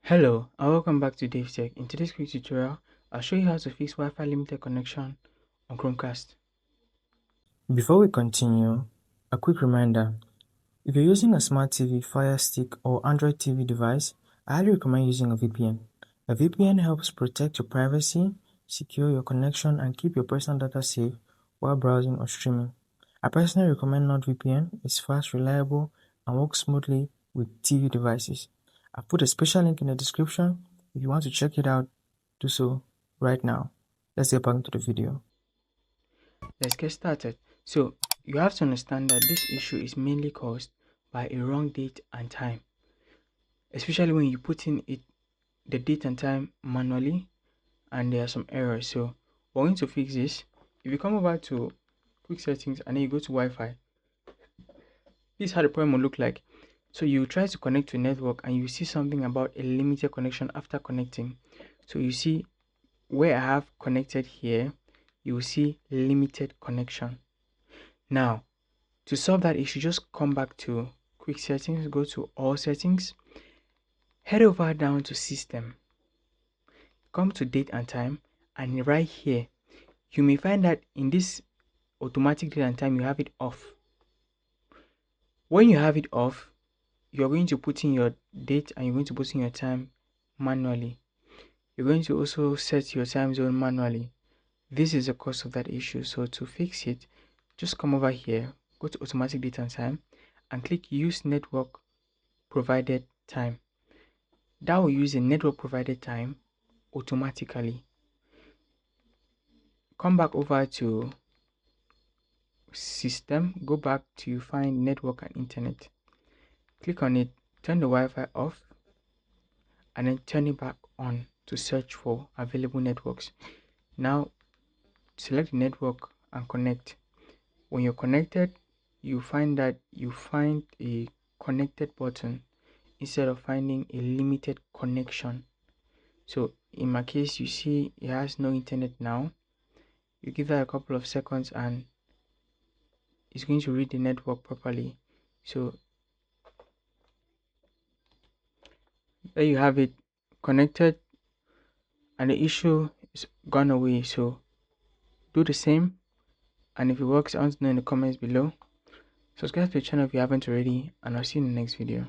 Hello and welcome back to DaveTech. In today's quick tutorial, I'll show you how to fix Wi-Fi limited connection on Chromecast. Before we continue, a quick reminder. If you're using a smart TV, Fire Stick, or Android TV device, I highly recommend using a VPN. A VPN helps protect your privacy, secure your connection, and keep your personal data safe while browsing or streaming. I personally recommend NordVPN. It's fast, reliable, and works smoothly with TV devices. I've put a special link in the description. If you want to check it out, do so right now. Let's get back into the video. Let's get started. So, you have to understand that this issue is mainly caused by a wrong date and time, especially when you put in the date and time manually and there are some errors. So, we're going to fix this. If you come over to quick settings and then you go to Wi-Fi, this is how the problem will look like. So you try to connect to a network and you see something about a limited connection after connecting. So you see where I have connected here, you will see limited connection. Now, to solve that issue, just come back to quick settings, go to all settings, head over down to system, come to date and time, and right here, you may find that in this automatic date and time, you have it off. When you have it off, you're going to put in your date and you're going to put in your time manually. You're going to also set your time zone manually. This is the cause of that issue. So to fix it, just come over here, go to automatic date and time and click use network provided time. That will use the network provided time automatically. Come back over to system, go back to find network and internet. Click on it, turn the Wi-Fi off and then turn it back on to search for available networks. Now select the network and connect. When you're connected, you find that you find a connected button instead of finding a limited connection. So in my case, you see it has no internet now. You give that a couple of seconds and it's going to read the network properly. So there you have it, connected, and the issue is gone away. So do the same, and if it works, I want to know in the comments below. Subscribe to the channel if you haven't already, and I'll see you in the next video.